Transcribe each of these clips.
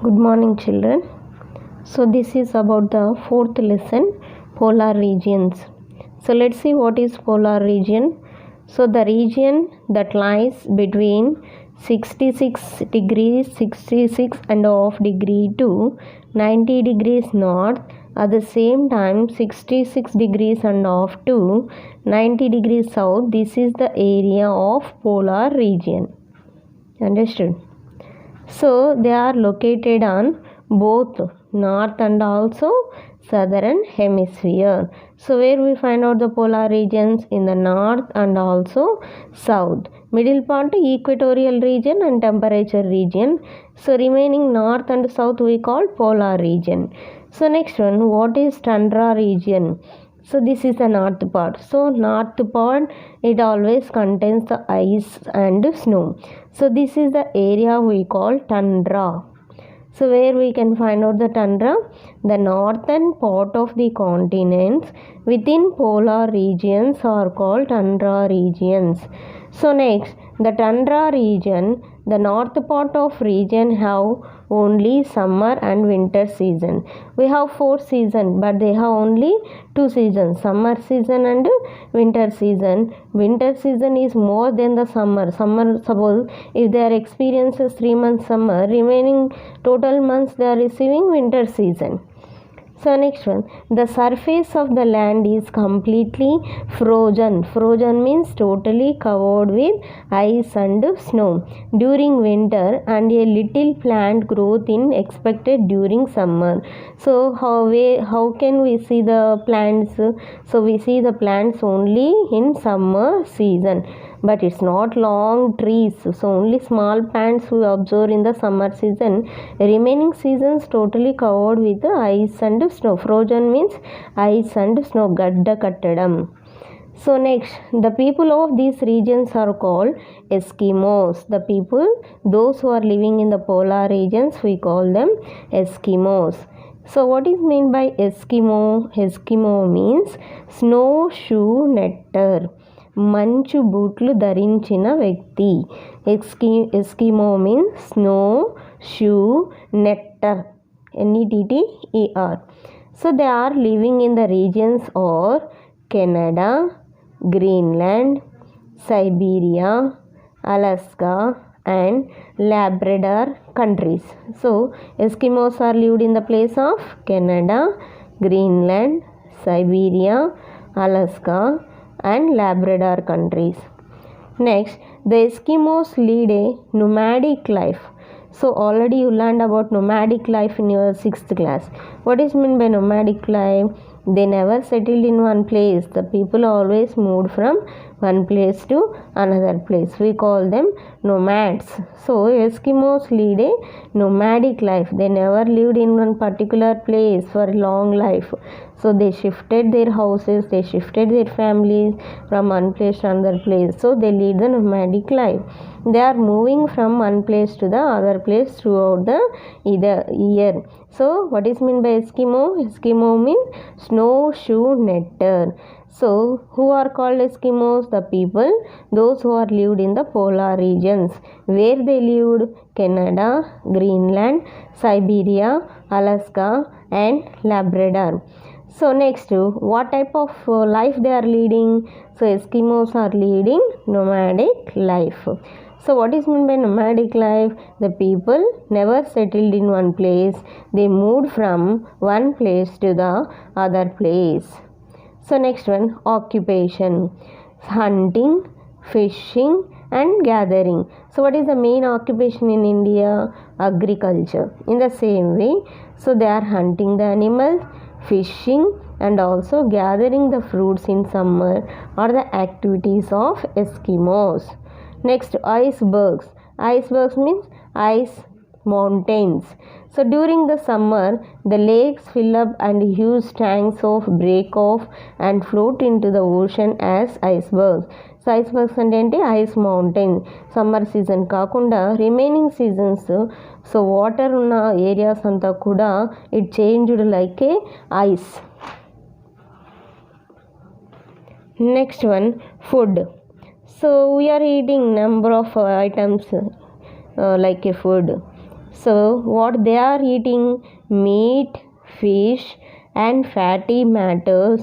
Good morning, children. So this is about the fourth lesson, polar regions. So let's see what is polar region. So the region that lies between 66 and half degree to 90 degrees north, at the same time 66 degrees and half to 90 degrees south. This is the area of polar region. Understood? So they are located on both north and also southern hemisphere. So where we find out the polar regions? In the north and also south. Middle part equatorial region and temperature region. So remaining north and south we call polar region. So next one, what is tundra region? So this is the north part. So north part, it always contains the ice and snow. So this is the area we call tundra. So where we can find out the tundra? The northern part of the continents within polar regions are called tundra regions. So next, the tundra region, the north part of region have only summer and winter season. We have 4 seasons, but they have only 2 seasons, summer season and winter season. Winter season is more than the summer. Suppose if they are experiencing 3 months summer, remaining total months they are receiving winter season. So next one, the surface of the land is completely frozen. Frozen means totally covered with ice and snow during winter, and a little plant growth in expected during summer. So how can we see the plants? So we see the plants only in summer season, but it's not long trees. So only small plants we observe in the summer season. Remaining seasons totally covered with the ice and snow. Frozen means ice and snow. Gadda kattadam. So next, the people of these regions are called Eskimos. The people, those who are living in the polar regions, we call them Eskimos. So what is meant by Eskimo? Eskimo means snowshoe netter. మంచు బూట్లు ధరించిన వ్యక్తి. Eskimo means snow shoe netter, NETTER. So they are living in the regions or Canada, Greenland, Siberia, Alaska and Labrador countries. So Eskimos are lived in the place of Canada, Greenland, Siberia, Alaska and Labrador countries. Next, the Eskimos lead a nomadic life. So already you learned about nomadic life in your 6th class. What is meant by nomadic life? They never settled in one place. The people always moved from one place to another place. We call them nomads. So Eskimos lead a nomadic life. They never lived in one particular place for a long life. So they shifted their houses, they shifted their families from one place to another place. So they lead the nomadic life. They are moving from one place to the other place throughout the year. So what is meant by Eskimo? Eskimo means snowshoe netter. So who are called Eskimos? The people, those who are lived in the polar regions. Where they lived? Canada, Greenland, Siberia, Alaska and Labrador. So next, what type of life they are leading? So Eskimos are leading nomadic life. So what is meant by nomadic life? The people never settled in one place. They moved from one place to the other place. So next one, occupation. Hunting, fishing and gathering. So what is the main occupation in India? Agriculture. In the same way, so they are hunting the animals, fishing and also gathering the fruits in summer are the activities of Eskimos. Next, icebergs. Icebergs means ice mountains. So during the summer, the lakes fill up and huge tanks of break off and float into the ocean as icebergs. So icebergs అంటే ice mountain. Summer season కాకుండా remaining seasons so water ఉన్న areas అంతా కూడా it changed like A ice. Next one, food. So we are eating number of items like a food. So what they are eating, meat, fish and fatty matters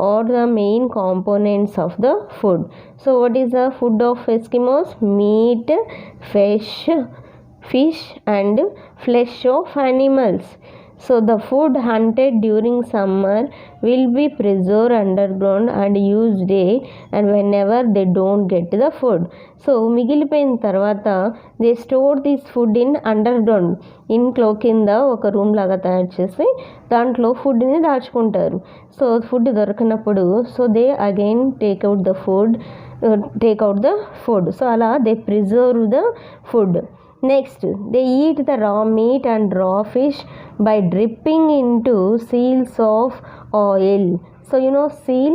are the main components of the food. So what is the food of Eskimos? Meat, fish and flesh of animals. So the food hunted during summer will be preserved underground and used day and whenever they don't get the food. So మిగిలిపోయిన తర్వాత they store this food in underground, ఇంట్లో కింద ఒక room లాగా తయారు చేసి దాంట్లో ఫుడ్ని దాచుకుంటారు. సో ఫుడ్ దొరకనప్పుడు so they again take out the food. So అలా they preserve the food. Next, they eat the raw meat and raw fish by dripping into seals of oil. So you know seal,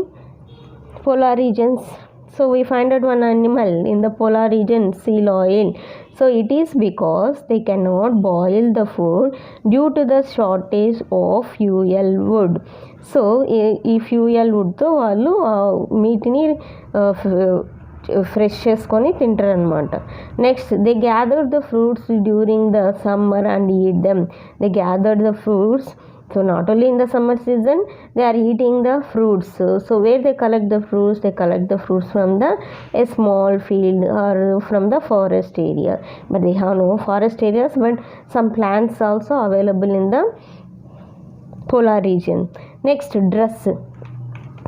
polar regions. So we find out one animal in the polar region, seal oil. So it is because they cannot boil the food due to the shortage of fuel wood. So ఈ fuel వుడ్తో వాళ్ళు మీట్ని fresh చేసుకొని తింటారు అనమాట. Next they gather the fruits during the summer and eat them. They gather the fruits. So not only in the summer season they are eating the fruits. So where they collect the fruits? They collect the fruits from a small field or from the forest area. But they have no forest areas, but some plants also available in the polar region. Next, dress.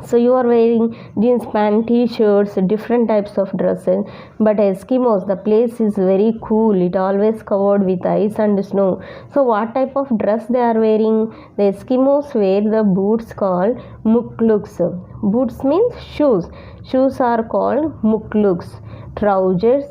So you are wearing jeans pant, t-shirts, different types of dresses. But Eskimos, the place is very cool. It always covered with ice and snow. So what type of dress they are wearing? The Eskimos wear the boots called mukluks. Boots means shoes. Shoes are called mukluks. Trousers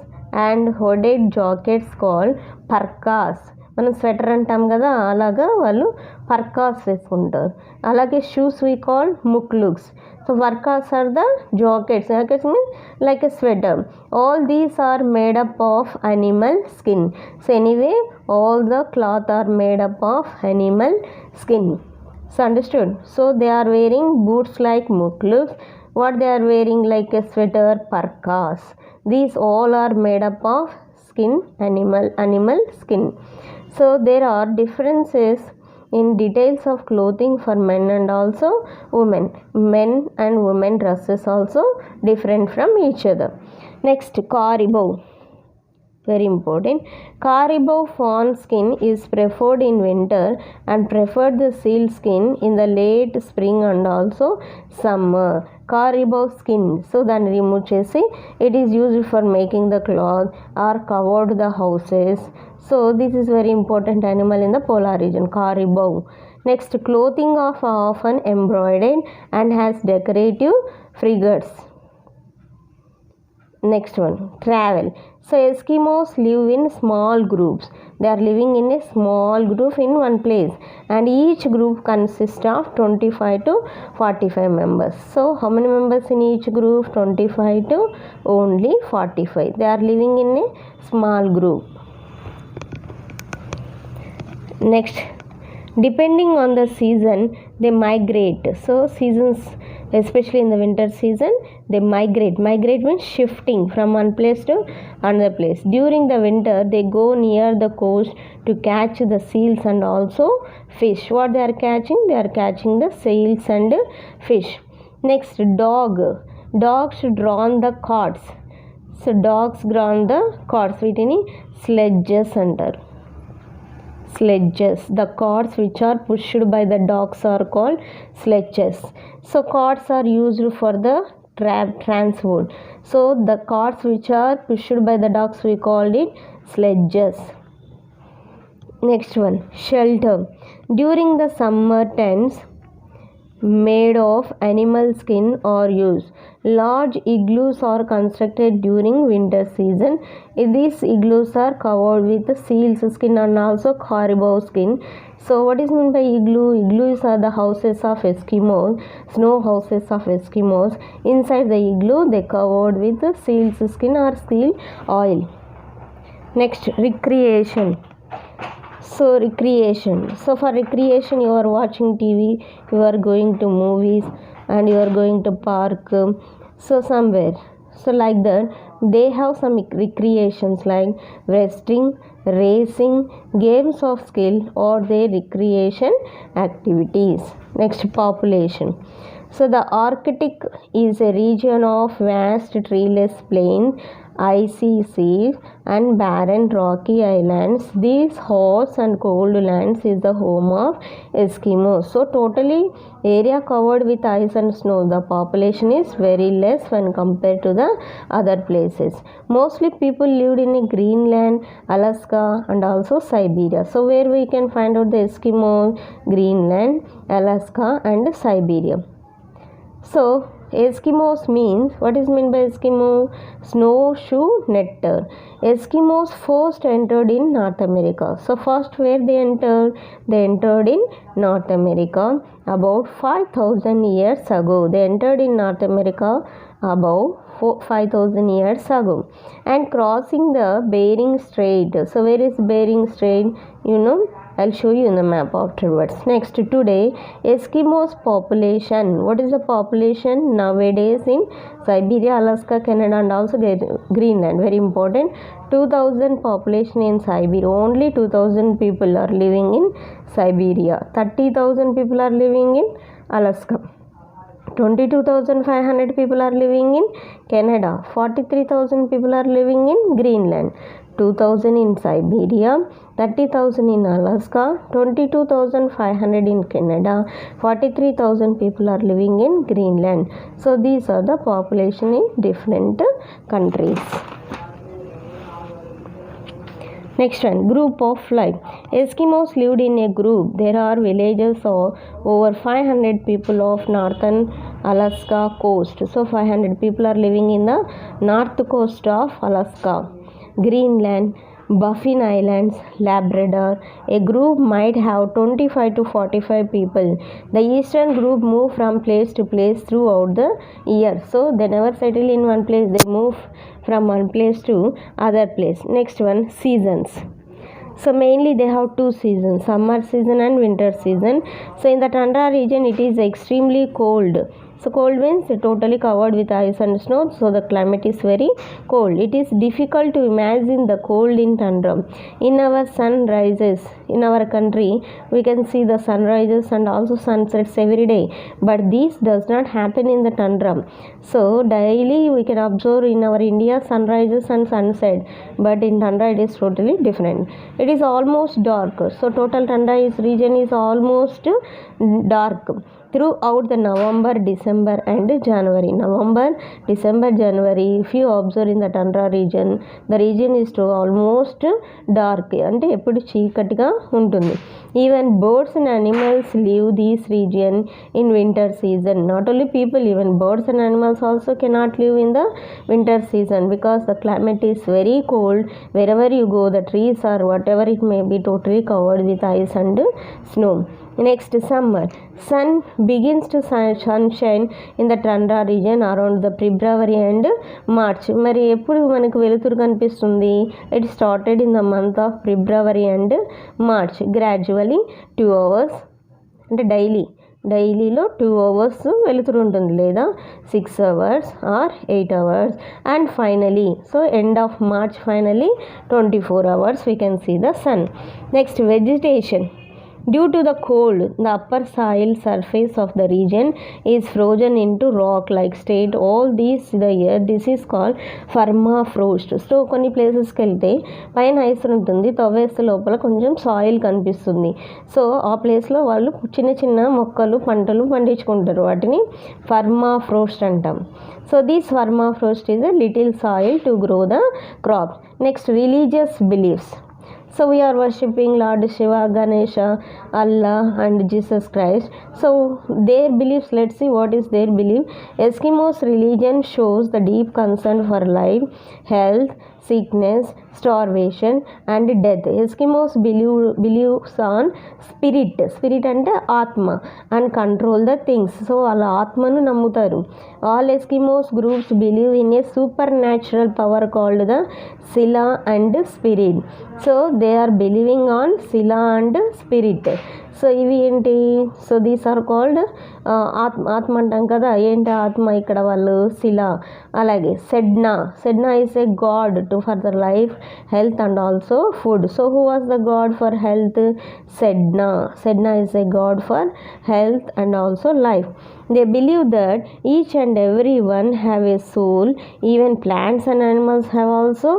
and hooded jackets called parkas. మనం sweater అంటాం కదా, అలాగా వాళ్ళు parkas వేసుకుంటారు. అలాగే shoes we call mukluks. So parkas are the jackets. Jackets means like a sweater. All these are made up of animal skin. So anyway all the cloth are made up of animal skin. So understood. So they are wearing boots like mukluks. What they are wearing like a sweater, parkas. These all are made up of skin, animal skin. So there are differences in details of clothing for men and also women. Men and women dresses also different from each other. Next, caribou. Very important. Caribou fawn skin is preferred in winter and preferred the seal skin in the late spring and also summer. Caribou skin, so then remove chesi, it is used for making the cloth or covered the houses. So this is very important animal in the polar region, caribou. Next, clothing of often embroidered and has decorative figures. Next one, travel. So Eskimos live in small groups. They are living in a small group in one place and each group consists of 25 to 45 members. So how many members in each group? 25 to only 45. They are living in a small group. Next, depending on the season they migrate. So seasons, especially in the winter season, they migrate. Migrate means shifting from one place to another place. During the winter they go near the coast to catch the seals and also fish. What they are catching? They are catching the seals and fish. Next, dogs drawn the carts. So dogs drawn the carts, వీటిని sledges అంటారు. Sledges. The carts which are pushed by the dogs are called sledges. So carts are used for the transport. So the carts which are pushed by the dogs, we called it sledges. Next one, shelter. During the summer, tents made of animal skin are used. Large igloos are constructed during winter season. These igloos are covered with seal's skin and also caribou skin. So what is meant by igloo? Igloos are the houses of Eskimos, snow houses of Eskimos. Inside the igloo they covered with the seal's skin or seal oil. Next, recreation. So recreation. So for recreation you are watching TV, you are going to movies and you are going to park. So somewhere. So like that they have some recreations like racing, games of skill, or their recreation activities. Next, population. So the Arctic is a region of vast treeless plain, icy seas and barren rocky islands. These hot and cold lands is the home of Eskimos. So totally area covered with ice and snow. The population is very less when compared to the other places. Mostly people lived in Greenland, Alaska and also Siberia. So where we can find out the Eskimos, Greenland, Alaska and Siberia. So Eskimos means, what is meant by Eskimo? Snowshoe netter. Eskimos first entered in North America. So first where they entered? They entered in North America about 5,000 years ago. They entered in North America about 5,000 years ago and crossing the Bering Strait. So where is Bering Strait? You know, I'll show you in the map afterwards. Next, today Eskimos population. What is the population nowadays in Siberia, Alaska, Canada and also Greenland? Very important. 2,000 population in Siberia. Only 2,000 people are living in Siberia. 30,000 people are living in Alaska. 22,500 people are living in Canada. 43,000 people are living in Greenland. 2,000 in Siberia, 30,000 in Alaska, 22,500 in Canada, 43,000 people are living in Greenland. So these are the population in different countries. Next one, group of life. Eskimos lived in a group. There are villages of over 500 people of northern Alaska coast. So 500 people are living in the north coast of Alaska, Greenland, Baffin Islands, Labrador. A group might have 25 to 45 people. The eastern group move from place to place throughout the year. So they never settle in one place. They move from one place to other place. Next one, seasons. So mainly they have two seasons, summer season and winter season. So in the tundra region it is extremely cold. So cold means totally covered with ice and snow. So the climate is very cold. It is difficult to imagine the cold in tundra. In our sunrises, in our country, we can see the sunrises and also sunsets every day. But this does not happen in the tundra. So daily we can observe in our India sunrises and sunset. But in tundra it is totally different. It is almost dark. So total tundra region is almost dark throughout the November, December and January. November, December, January, if you observe in the tundra region, the region is to almost dark అంటే ఎప్పుడు చీకటిగా ఉంటుంది. Even birds and animals leave this region in winter season. Not only people, even birds and animals also cannot live in the winter season because the climate is very cold. Wherever you go, the trees or whatever it may be totally covered with ice and snow. Next, summer. Sun begins to sunshine in the tundra region around the February and March. మరి ఎప్పుడు మనకు వెలుతురు కనిపిస్తుంది? It started in the month of February and March. Gradually 2 hours అంటే డైలీలో 2 hours వెలుతురు ఉంటుంది లేదా 6 hours or 8 hours and finally so end of March finally 24 hours we can see the sun. Next, vegetation. Due to the cold, the upper soil surface of the region is frozen into rock-like state. All these the year, this is called permafrost. So కొన్ని ప్లేసెస్కి వెళ్తే పైన ice ఉంటుంది, తవ్వేస్తే లోపల కొంచెం soil కనిపిస్తుంది. So ఆ ప్లేస్లో వాళ్ళు చిన్న చిన్న మొక్కలు పంటలు పండించుకుంటారు. వాటిని permafrost అంటాం. So this permafrost is a little soil to grow the crops. Next, religious beliefs. So we are worshipping Lord Shiva, Ganesha, Allah and Jesus Christ. So their beliefs, let's see what is their belief. Eskimos religion shows the deep concern for life, health, sickness, starvation and death. Eskimos believes on spirit అంటే ఆత్మ and control the things. So వాళ్ళ ఆత్మను నమ్ముతారు. All Eskimos groups believe in a supernatural power called the Sila and spirit. So they are believing on Sila and spirit. So ఇవి ఏంటి? So these are called ఆత్మ అంటాం కదా. ఏంటి ఆత్మ? ఇక్కడ వాళ్ళు శిల. అలాగే Sedna is a God to for the life, health and also food. So who was the God for health? Sedna is a God for health and also life. They believe that each and every one have a soul. Even plants and animals have also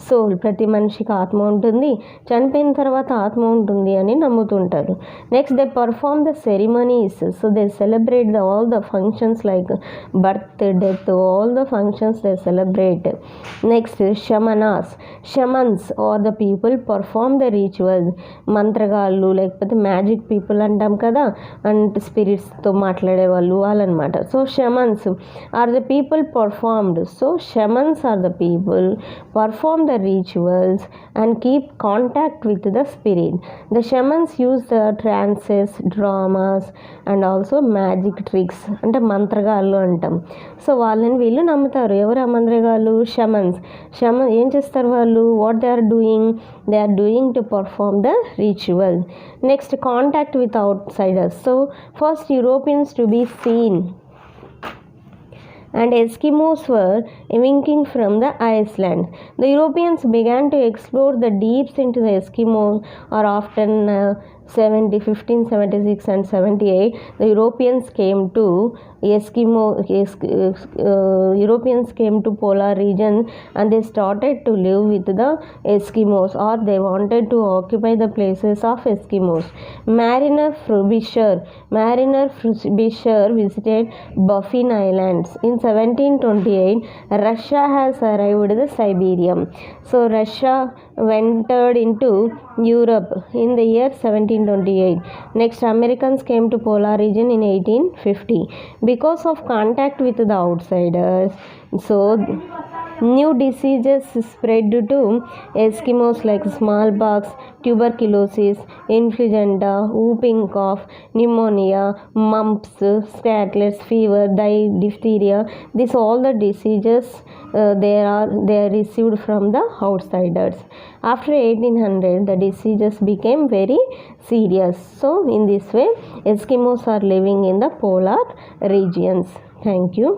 soul. ప్రతి మనిషికి ఆత్మ ఉంటుంది, చనిపోయిన తర్వాత ఆత్మ ఉంటుంది అని నమ్ముతుంటారు. Next they perform the ceremonies. So they celebrate all the functions like birth, death, all the functions they celebrate. Next shamans or the people perform the rituals. మంత్రగాళ్ళు లేకపోతే మ్యాజిక్ పీపుల్ అంటాం కదా, అండ్ స్పిరిట్స్తో మాట్లాడే వాళ్ళు వాళ్ళనమాట. So shamans are the people performed. So shamans are the people perform the rituals and keep contact with the spirit. The shamans use the trances, dramas and also magic tricks. అంటే మంత్రగాళ్ళు అంటాం. So వాళ్ళని వీళ్ళు నమ్ముతారు. ఎవరు ఆ మంత్రగాళ్ళు? షమన్స్. ఏం చేస్తారు వాళ్ళు? What they are doing? They are doing to perform the ritual. Next, contact with outsiders. So first Europeans to be seen and Eskimos were winking from the Iceland. The Europeans began to explore the deeps into the Eskimos are often 1576 and 78. The Europeans came to Europeans came to polar region and they started to live with the Eskimos, or they wanted to occupy the places of Eskimos. Mariner Frobisher visited Baffin Islands. In 1728, Russia has arrived at Siberia. So Russia entered into Europe in the year 1728. Next, Americans came to polar region in 1850. Because of contact with the outsiders, so new diseases spread to Eskimos like smallpox, tuberculosis, influenza, whooping cough, pneumonia, mumps, scathless fever, diphtheria. These all the diseases they are received from the outsiders. After 1800, the diseases became very serious. So in this way, Eskimos are living in the polar regions. Thank you.